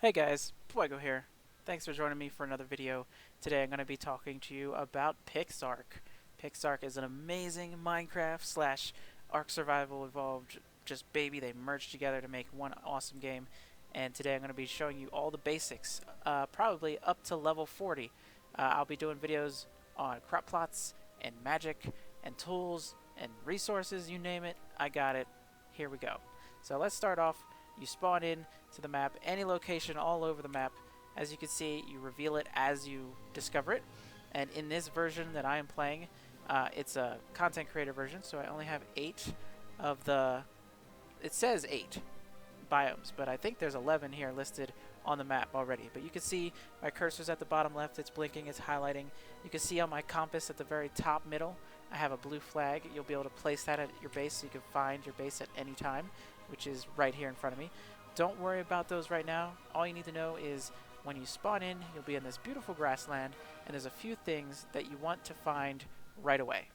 Hey guys, Fuego here. Thanks for joining me for another video. Today I'm going to be talking to you about PixARK. PixARK is an amazing Minecraft slash Ark Survival Evolved just baby. They merged together to make one awesome game. And today I'm going to be showing you all the basics, probably up to level 40. I'll be doing videos on crop plots and magic and tools and resources, you name it, I got it. Here we go. So let's start off. You spawn in to the map, any location all over the map. As you can see, you reveal it as you discover it. And in this version that I am playing, it's a content creator version, so I only have 8 of the... It says 8 biomes, but I think there's 11 here listed on the map already. But you can see my cursor's at the bottom left, it's blinking, it's highlighting. You can see on my compass at the very top middle, I have a blue flag. You'll be able to place that at your base so you can find your base at any time, which is right here in front of me. Don't worry about those right now. All you need to know is when you spawn in, you'll be in this beautiful grassland, and there's a few things that you want to find right away.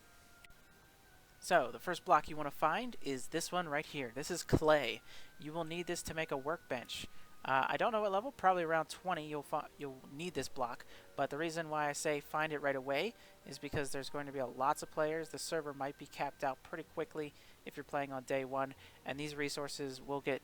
So, the first block you want to find is this one right here. This is clay. You will need this to make a workbench. I don't know what level, probably around 20 you'll need this block, but the reason why I say find it right away is because there's going to be lots of players. The server might be capped out pretty quickly if you're playing on day 1, and these resources will get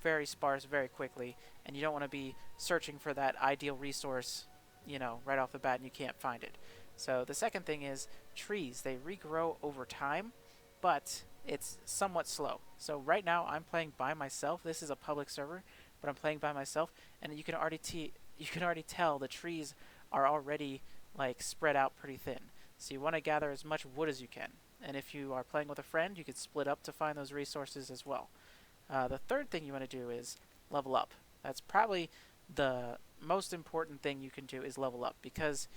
very sparse very quickly, and you don't want to be searching for that ideal resource, you know, right off the bat and you can't find it. So the second thing is trees. They regrow over time, but it's somewhat slow. So right now I'm playing by myself. This is a public server, but I'm playing by myself, and you can already tell the trees are already like spread out pretty thin. So you want to gather as much wood as you can. And if you are playing with a friend, you could split up to find those resources as well. The third thing you want to do is level up. That's probably the most important thing you can do is level up, because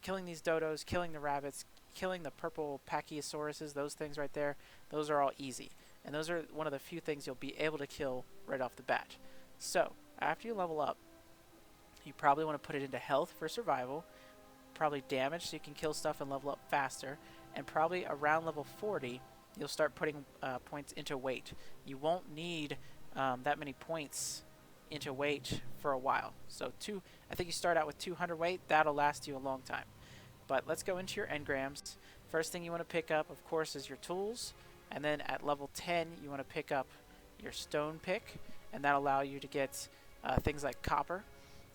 killing these dodos, killing the rabbits, killing the purple pachiosauruses, those things right there, those are all easy. And those are one of the few things you'll be able to kill right off the bat. So, after you level up, you probably want to put it into health for survival, probably damage so you can kill stuff and level up faster, and probably around level 40, you'll start putting points into weight. You won't need that many points into weight for a while. So I think you start out with 200 weight. That'll last you a long time. But let's go into your engrams. First thing you want to pick up, of course, is your tools. And then at level 10, you want to pick up your stone pick, and that'll allow you to get things like copper.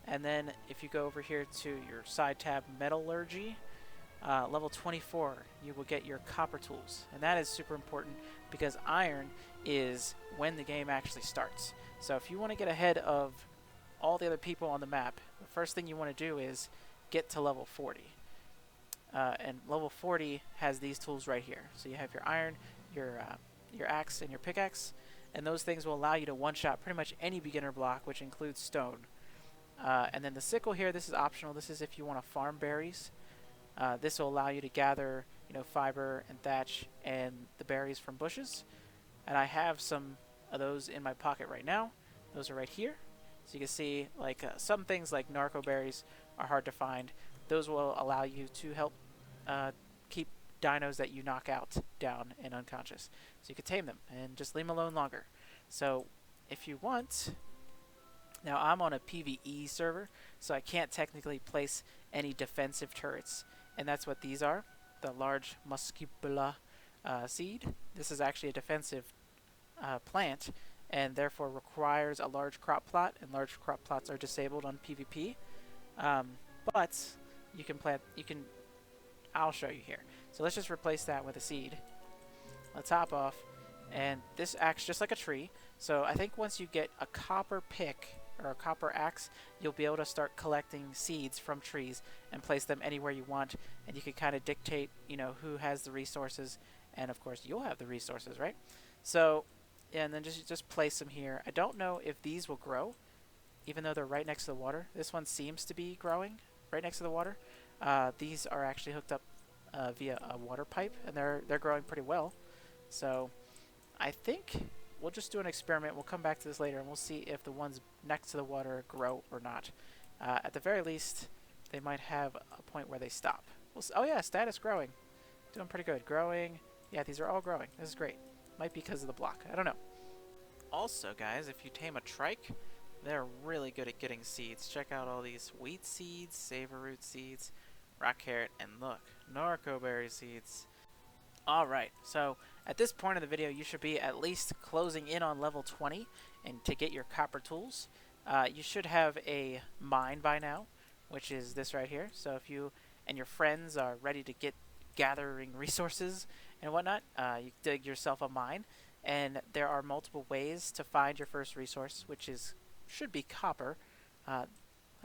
And then if you go over here to your side tab, metallurgy, level 24, you will get your copper tools. And that is super important because iron is when the game actually starts. So if you want to get ahead of all the other people on the map, the first thing you want to do is get to level 40. And level 40 has these tools right here. So you have your iron, your axe, and your pickaxe. And those things will allow you to one-shot pretty much any beginner block, which includes stone. And then the sickle here, this is optional. This is if you want to farm berries. This will allow you to gather, fiber and thatch and the berries from bushes. And I have some of those in my pocket right now. Those are right here. So you can see, like some things like narco berries are hard to find. Those will allow you to help keep dinos that you knock out down and unconscious. So you can tame them and just leave them alone longer. So if you want, now I'm on a PvE server, so I can't technically place any defensive turrets. And that's what these are, the large muscipula seed. This is actually a defensive plant, and therefore requires a large crop plot, and large crop plots are disabled on PvP. But you can I'll show you here. So let's just replace that with a seed. Let's hop off, and this acts just like a tree. So I think once you get a copper pick or a copper axe, you'll be able to start collecting seeds from trees and place them anywhere you want, and you can kind of dictate, who has the resources, and of course you'll have the resources, right? So, and then just place them here. I don't know if these will grow, even though they're right next to the water. This one seems to be growing right next to the water. These are actually hooked up via a water pipe, and they're growing pretty well. So, I think we'll just do an experiment. We'll come back to this later, and we'll see if the ones next to the water grow or not. At the very least, they might have a point where they stop. Oh yeah, status growing. Doing pretty good. Growing. Yeah, these are all growing. This is great. Might be because of the block. I don't know. Also, guys, if you tame a trike, They're really good at getting seeds. Check out all these wheat seeds, saberroot seeds, rock carrot, and look, narcoberry seeds. Alright, so at this point of the video, you should be at least closing in on level 20, and to get your copper tools, you should have a mine by now, which is this right here. So if you and your friends are ready to get gathering resources and whatnot, you dig yourself a mine, and there are multiple ways to find your first resource, which should be copper. I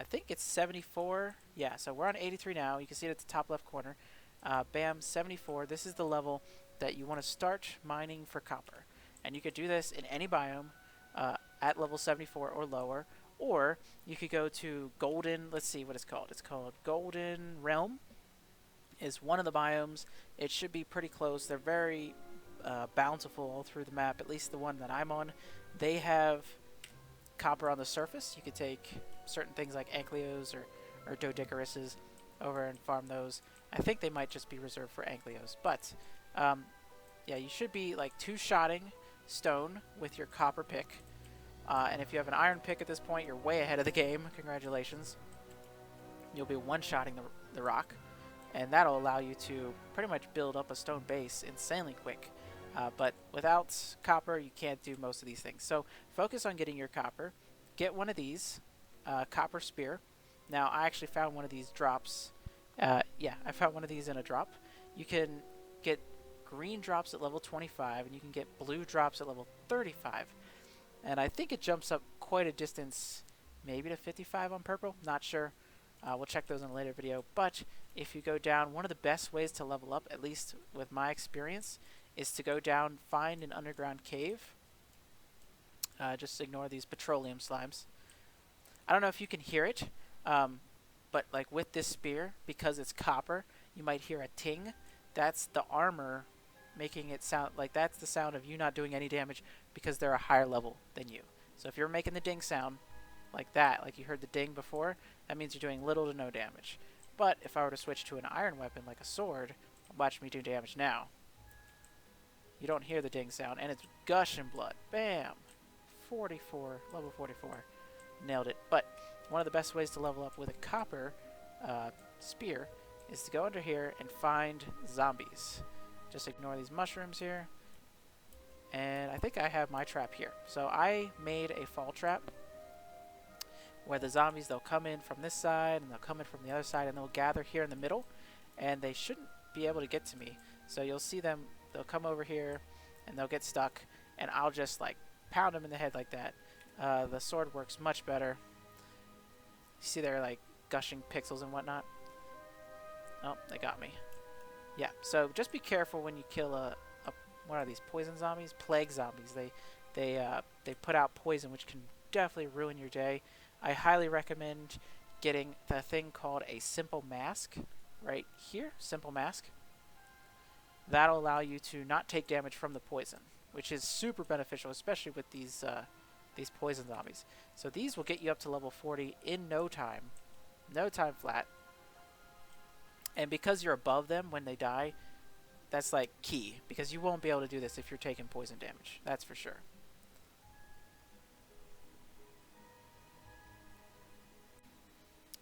think it's 74. Yeah, so we're on 83 now. You can see it at the top left corner. Bam, 74. This is the level that you want to start mining for copper. And you could do this in any biome at level 74 or lower. Or you could go to Golden, let's see what it's called. It's called Golden Realm. Is one of the biomes. It should be pretty close. They're very bountiful all through the map, at least the one that I'm on. They have copper on the surface. You could take certain things like Ankylos or Dodicarises over and farm those. I think they might just be reserved for Ankylos, but yeah, you should be like two-shotting stone with your copper pick, and if you have an iron pick at this point, you're way ahead of the game. Congratulations. You'll be one-shotting the rock, and that'll allow you to pretty much build up a stone base insanely quick. But without copper, you can't do most of these things. So focus on getting your copper. Get one of these, copper spear. Now, I actually found one of these drops. Yeah, I found one of these in a drop. You can get green drops at level 25, and you can get blue drops at level 35. And I think it jumps up quite a distance, maybe to 55 on purple. Not sure. We'll check those in a later video. But if you go down, one of the best ways to level up, at least with my experience, is to go down, find an underground cave. Just ignore these petroleum slimes. I don't know if you can hear it, but like with this spear, because it's copper, you might hear a ting. That's the armor making it sound like that's the sound of you not doing any damage because they're a higher level than you. So if you're making the ding sound like that, like you heard the ding before, that means you're doing little to no damage. But if I were to switch to an iron weapon like a sword, watch me do damage now. You don't hear the ding sound, and it's gushing blood. Bam! 44, level 44. Nailed it. But one of the best ways to level up with a copper spear is to go under here and find zombies. Just ignore these mushrooms here. And I think I have my trap here. So I made a fall trap where the zombies, they'll come in from this side and they'll come in from the other side and they'll gather here in the middle, and they shouldn't be able to get to me. So you'll see them, they'll come over here and they'll get stuck, and I'll just like pound them in the head like that. The sword works much better. You see they're like gushing pixels and whatnot. Oh, they got me. Yeah, so just be careful when you kill what are these, poison zombies? Plague zombies. They put out poison, which can definitely ruin your day. I highly recommend getting the thing called a simple mask right here. Simple mask. That'll allow you to not take damage from the poison, which is super beneficial, especially with these poison zombies. So these will get you up to level 40 in no time. No time flat. And because you're above them when they die, that's like key, because you won't be able to do this if you're taking poison damage. That's for sure.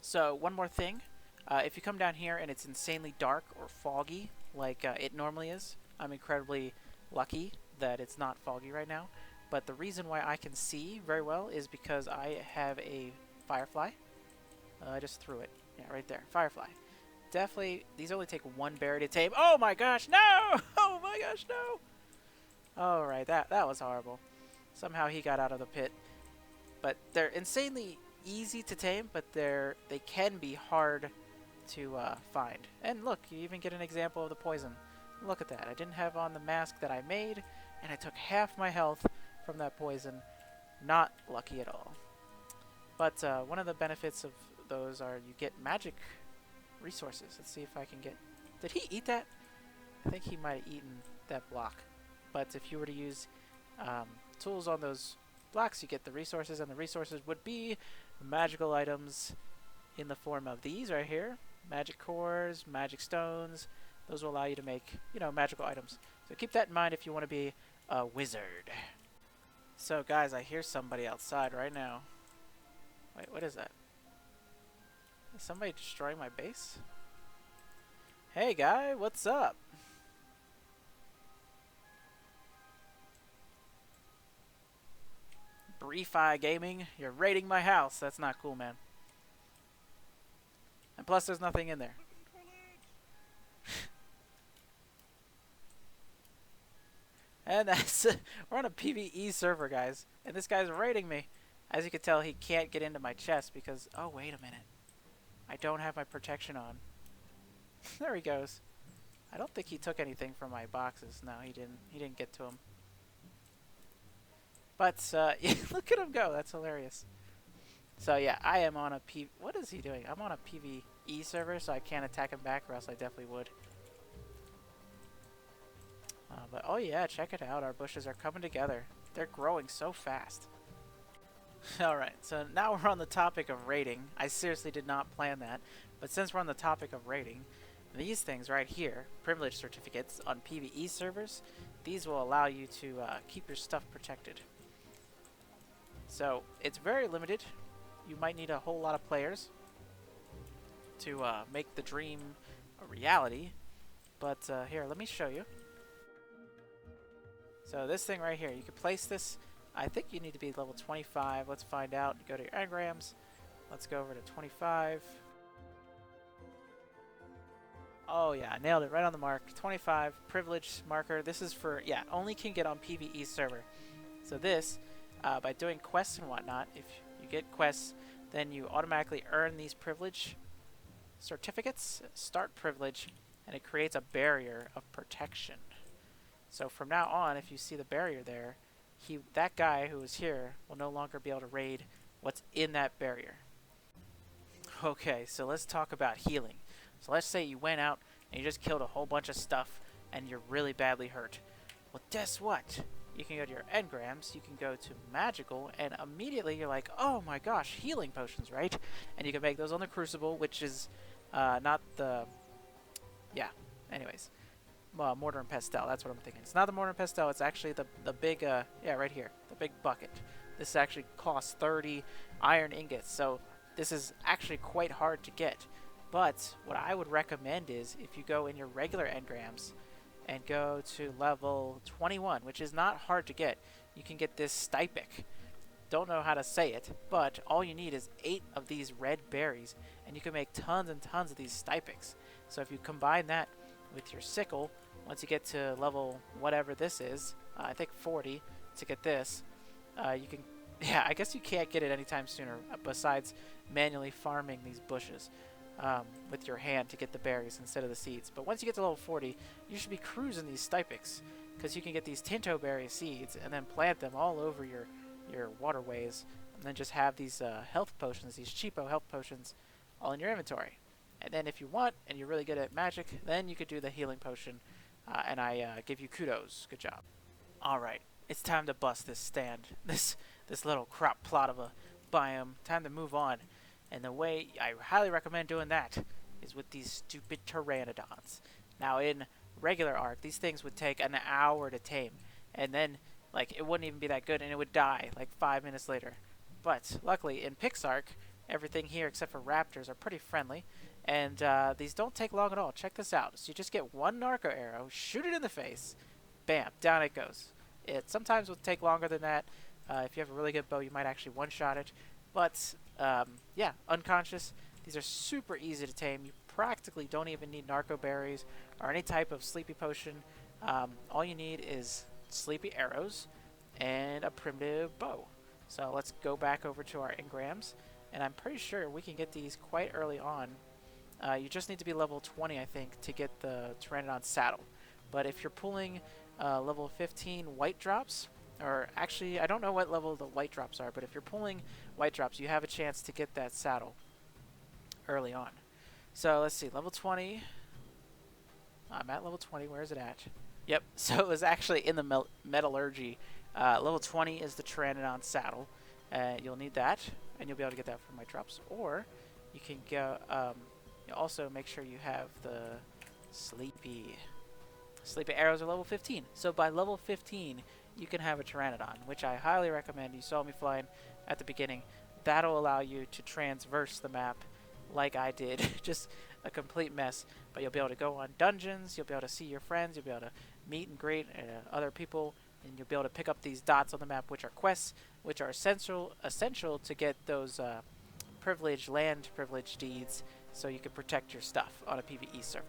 So one more thing, if you come down here and it's insanely dark or foggy like it normally is, I'm incredibly lucky that it's not foggy right now. But the reason why I can see very well is because I have a firefly. I just threw it. Yeah, right there. Firefly. Definitely, these only take one berry to tame. Oh my gosh, no! Oh my gosh, no! Alright, that was horrible. Somehow he got out of the pit. But they're insanely easy to tame, but they can be hard to find. And look, you even get an example of the poison. Look at that. I didn't have on the mask that I made, and I took half my health from that poison. Not lucky at all. But one of the benefits of those are you get magic resources. Let's see if I can get... Did he eat that? I think he might have eaten that block. But if you were to use tools on those blocks, you get the resources, and the resources would be magical items in the form of these right here. Magic cores, magic stones. Those will allow you to make, you know, magical items. So keep that in mind if you want to be a wizard. So guys, I hear somebody outside right now. what is that? Is somebody destroying my base? Hey guy, what's up? Brief-Eye Gaming, you're raiding my house. That's not cool, man. And plus, there's nothing in there. And that's we're on a PvE server, guys. And this guy's raiding me. As you can tell, he can't get into my chest because... Oh, wait a minute. I don't have my protection on. There he goes. I don't think he took anything from my boxes. No, he didn't. He didn't get to him. But, look at him go. That's hilarious. So, yeah, I am on a What is he doing? I'm on a PvE server, so I can't attack him back, or else I definitely would. But, oh yeah, check it out. Our bushes are coming together. They're growing so fast. Alright, so now we're on the topic of raiding. I seriously did not plan that. But since we're on the topic of raiding, these things right here, privilege certificates on PvE servers, these will allow you to keep your stuff protected. So, it's very limited. You might need a whole lot of players to make the dream a reality. But here, let me show you. So this thing right here, you can place this. I think you need to be level 25. Let's find out. Go to your engrams. Let's go over to 25. Oh yeah, I nailed it right on the mark. 25, privilege marker. This is for, yeah, only can get on PvE server. So this, by doing quests and whatnot, if you get quests, then you automatically earn these privilege certificates, start privilege, and it creates a barrier of protection. So from now on, if you see the barrier there, that guy who is here will no longer be able to raid what's in that barrier. Okay, so let's talk about healing. So let's say you went out and you just killed a whole bunch of stuff and you're really badly hurt. Well, guess what? You can go to your engrams, you can go to magical, and immediately you're like, oh my gosh, healing potions, right? And you can make those on the crucible, which is not the... Yeah, anyways. Mortar and pestle, that's what I'm thinking. It's not the mortar and pestle, it's actually the big, yeah, right here, the big bucket. This actually costs 30 iron ingots, so this is actually quite hard to get. But what I would recommend is if you go in your regular engrams and go to level 21, which is not hard to get, you can get this stypic. Don't know how to say it, but all you need is 8 of these red berries, and you can make tons and tons of these stypics. So if you combine that with your sickle, once you get to level whatever this is, I think 40 to get this, you can, yeah, I guess you can't get it anytime sooner besides manually farming these bushes with your hand to get the berries instead of the seeds. But once you get to level 40, you should be cruising these stypics because you can get these tinto berry seeds and then plant them all over your waterways and then just have these health potions, these cheapo health potions all in your inventory. And then if you want and you're really good at magic, then you could do the healing potion. And I give you kudos. Good job. Alright, it's time to bust this stand. This little crop plot of a biome. Time to move on. And the way I highly recommend doing that is with these stupid pteranodons. Now in regular Ark, these things would take an hour to tame. And then, like, it wouldn't even be that good and it would die, like, 5 minutes later. But, luckily, in PixARK, everything here except for raptors are pretty friendly. And these don't take long at all. Check this out. So you just get one narco arrow, shoot it in the face, bam, down it goes. It sometimes will take longer than that. If you have a really good bow, you might actually one-shot it. But, yeah, unconscious. These are super easy to tame. You practically don't even need narco berries or any type of sleepy potion. All you need is sleepy arrows and a primitive bow. So let's go back over to our engrams. And I'm pretty sure we can get these quite early on. You just need to be level 20, I think, to get the Pteranodon saddle. But if you're pulling level 15 white drops, or actually, I don't know what level the white drops are, but if you're pulling white drops, you have a chance to get that saddle early on. So let's see, level 20. I'm at level 20. Where is it at? Yep, so it was actually in the metallurgy. Level 20 is the Pteranodon saddle. You'll need that, and you'll be able to get that from white drops. Or you can go... you also make sure you have the sleepy arrows are level 15. So by level 15, you can have a Pteranodon, which I highly recommend. You saw me flying at the beginning. that'll allow you to transverse the map like I did. Just a complete mess. But you'll be able to go on dungeons, you'll be able to see your friends, you'll be able to meet and greet other people, and you'll be able to pick up these dots on the map, which are quests, which are essential to get those land privilege deeds, so you can protect your stuff on a PvE server.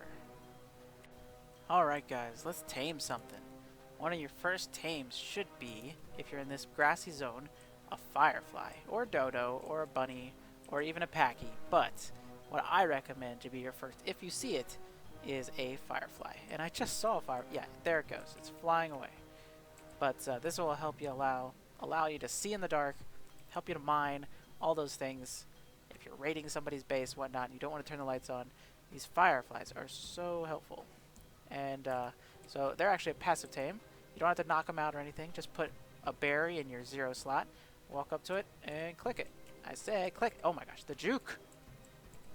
Alright guys, let's tame something. One of your first tames should be, if you're in this grassy zone, a firefly, or a dodo, or a bunny, or even a packy. But what I recommend to be your first, if you see it, is a firefly. And I just saw a fire. Yeah, there it goes. It's flying away. But this will help you allow you to see in the dark, help you to mine, all those things. If you're raiding somebody's base, whatnot, and you don't want to turn the lights on, these fireflies are so helpful. And so they're actually a passive tame. You don't have to knock them out or anything. Just put a berry in your 0 slot, walk up to it, and click it. I said click. Oh my gosh, the juke.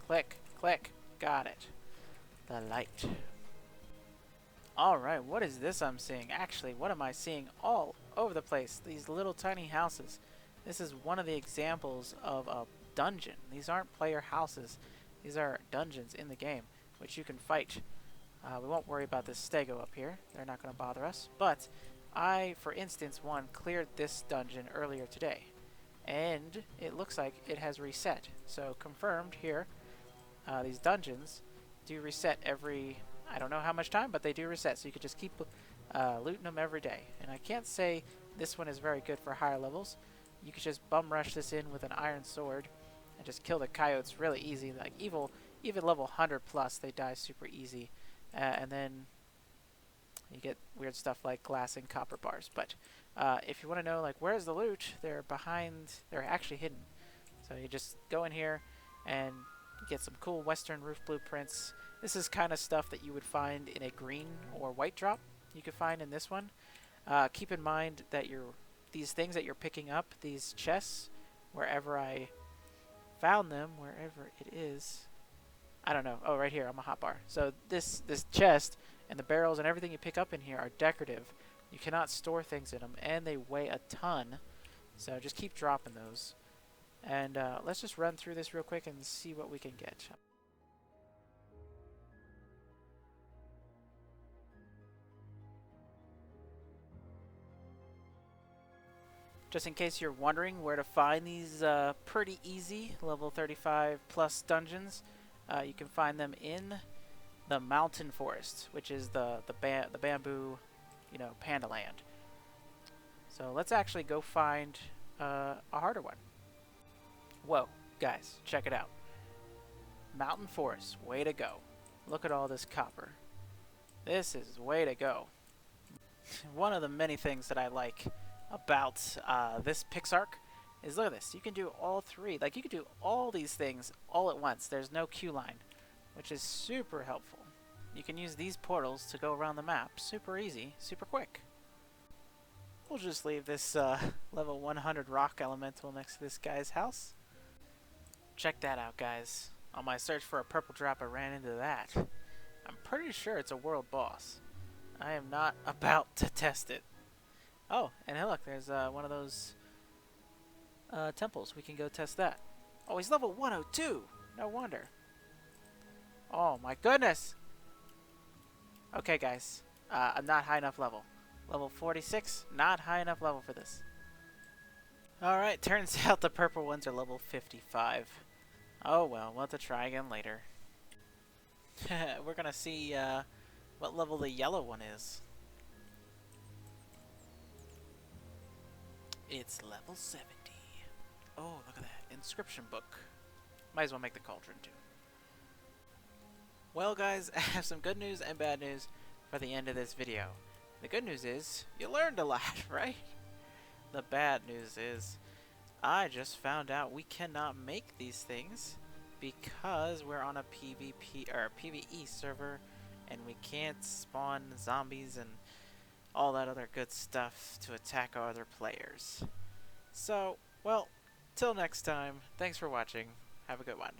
Click, click. Got it. The light. Alright, what is this I'm seeing? Actually, what am I seeing all over the place? These little tiny houses. This is one of the examples of a dungeon. These aren't player houses. These are dungeons in the game, which you can fight. We won't worry about this stego up here. They're not going to bother us. But I, for instance, cleared this dungeon earlier today. And it looks like it has reset. So confirmed here, these dungeons do reset every, I don't know how much time, but they do reset. So you could just keep looting them every day. And I can't say this one is very good for higher levels. You could just bum rush this in with an iron sword and just kill the coyotes really easy. Like even level 100 plus, they die super easy. And then you get weird stuff like glass and copper bars. But if you want to know, like, where's the loot, they're actually hidden. So you just go in here and get some cool western roof blueprints. This is kind of stuff that you would find in a green or white drop. You could find in this one. Keep in mind that these things that you're picking up, these chests, wherever I found them, wherever it is, I don't know. Oh, right here on my hotbar. So this chest and the barrels and everything you pick up in here are decorative. You cannot store things in them, and they weigh a ton. So just keep dropping those. And let's just run through this real quick and see what we can get. Just in case you're wondering where to find these pretty easy level 35 plus dungeons, you can find them in the mountain forest, which is the bamboo, panda land. So let's actually go find a harder one. Whoa, guys, check it out. Mountain forest, way to go. Look at all this copper. This is way to go. One of the many things that I like about this PixARK is, look at this. You can do all three. Like, you can do all these things all at once. There's no queue line, which is super helpful. You can use these portals to go around the map. Super easy, super quick. We'll just leave this level 100 rock elemental next to this guy's house. Check that out, guys. On my search for a purple drop, I ran into that. I'm pretty sure it's a world boss. I am not about to test it. Oh, and hey, look, there's one of those temples. We can go test that. Oh, he's level 102. No wonder. Oh my goodness. Okay, guys. I'm not high enough level. Level 46, not high enough level for this. Alright, turns out the purple ones are level 55. Oh well, we'll have to try again later. We're gonna see what level the yellow one is. It's level 70. Oh, look at that. Inscription book. Might as well make the cauldron too. Well guys, I have some good news and bad news for the end of this video. The good news is, you learned a lot, right? The bad news is, I just found out we cannot make these things because we're on a PvP or PvE server and we can't spawn zombies and all that other good stuff to attack our other players. So, well, till next time, thanks for watching. Have a good one.